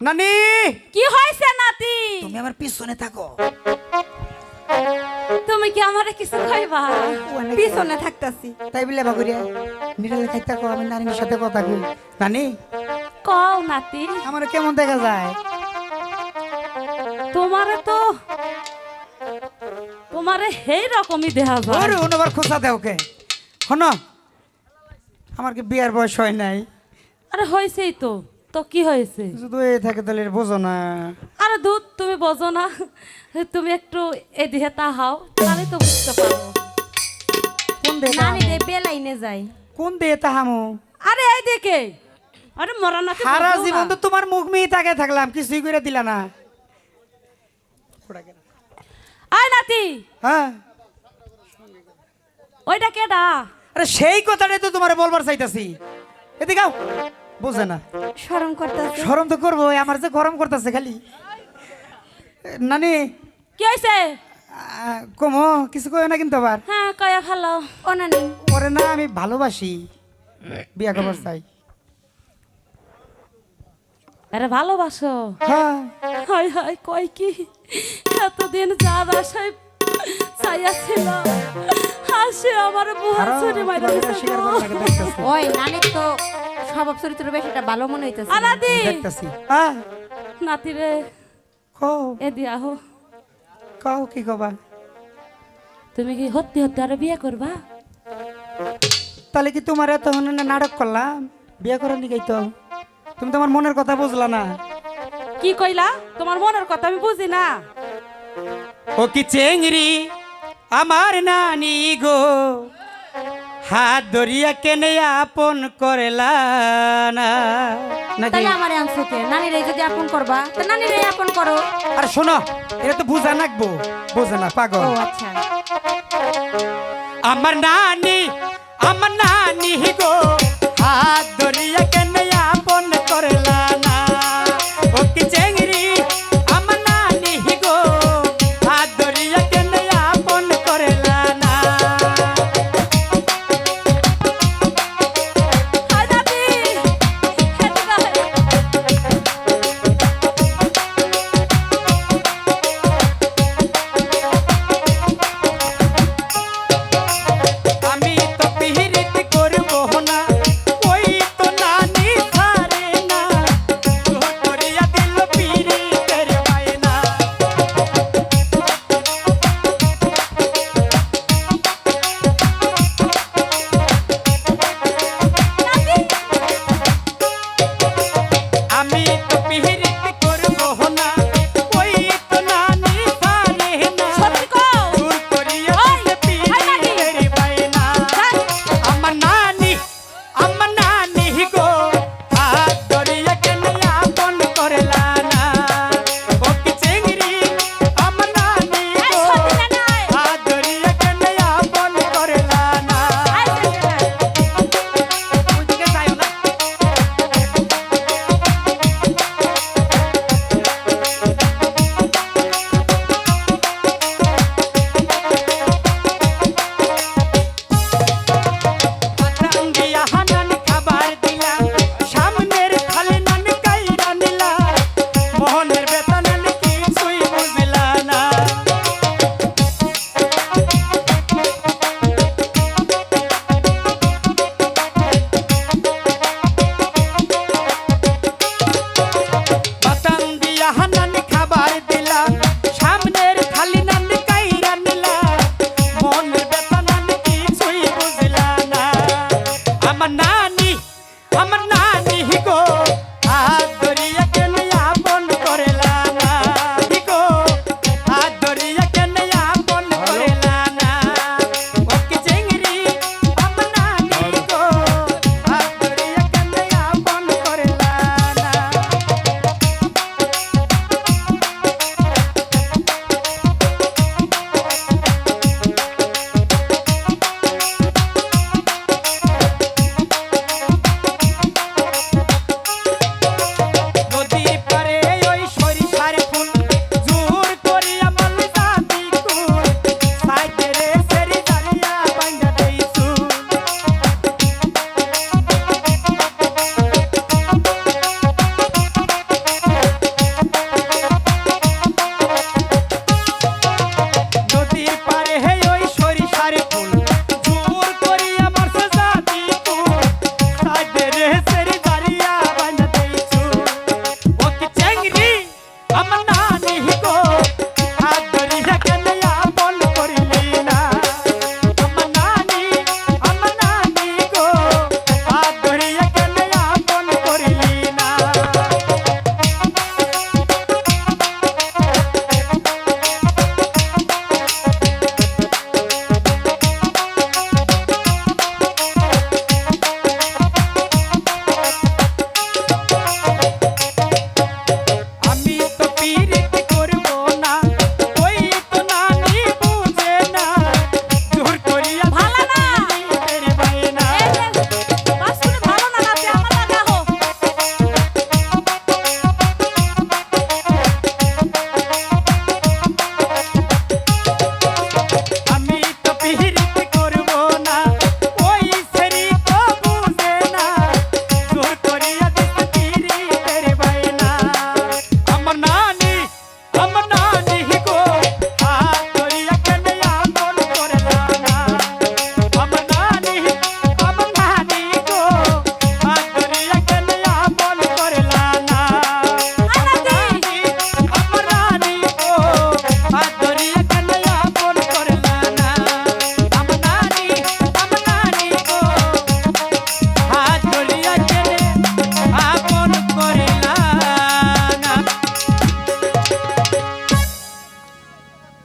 নানি কি হয়েছে নাতি? তুমি আমার পিছনে থাকো। তুমি কি আমারে কিছু কইবা? পিছনে থাকতাছি। তাই বলে বাগুরিয়া নিরালে খাই থাকো, আমি নানির সাথে কথা কই। নানি কও নাতি। আমার কেমন দেখা যায়? তোমারে সেই রকমই দেখা যায়। ওরে ওনবার খোঁচা দেও কে? শোনো, আমার কি বিয়ার বয়স হয় নাই? আরে হয়েছেই তো। তো কি হয়েছে? শুধু এই থাকে তাহলে বোঝো না। আরে দুধ তুমি বোঝো না, তুমি একটু এদিকে তাহাও, তাহলে তো বুঝতে পারো। কোন দে নানি রে বেলাইনে যায়। কোন দে তাহামু? আরে এই দেখে, আরে মরা নাতি সারা বোঝো না। জীবন তো তোমার মুখ মিহি তাকে থাকলাম, কিছুই করে দিলা না। আয় নাতি, হ্যাঁ, ওইটা কেডা? আরে সেই কথাটাই তো তোমার বলবার চাইতাছি। এদিকে আও। বোঝে না, শরম করতাছে। শরম তো করবো, আমার যে গরম করতেছে খালি। নানি কি হয়েছে? কমো কিছু কয় না কিন্তু আবার। হ্যাঁ কয়া ভালো। ও নানি ওরে না আমি ভালোবাসি, বিয়া খবর চাই। আরে ভালোবাসো? হ্যাঁ, হাই হাই কয় কি, এতদিন যার আশায় ছায়া ছিল, হাসে আমার বুয়া আরো ছুরি মাইরা তোমাকে দিছে স্বীকার গো। করার আগে দেখতাছি। ওই নানির তো স্বভাব চরিত্র বেশ এটা ভালো মনে হইতাছে। আনাদি দেখতাছি। হ্যাঁ, নাতি রে, কও এ দিয়া হো। কও কি কবা? তুমি কি হত্যি হত্যি আরে বিয়ে করবা? তাহলে কি তোমার এত নাটক করলাম? বিয়া করার নিকাই তো তুমি তোমার মনের কথা বুঝলা না। কি কইলা? তোমার মনের কথা আমি বুঝি না। ও কি চেংড়ি আমার নানি গো, হাত ধরিয়া কেনে আপন করলা না। নাকি? তাহলে আমারে আনছো কে? নানি রে যদি আপন করবা তো নানি রে আপন করো। আর শোনো, এটা তো বুঝা নাকবো, বোঝে না পাগল। ও আচ্ছা। আমার নানি গো, হাত ধরিয়া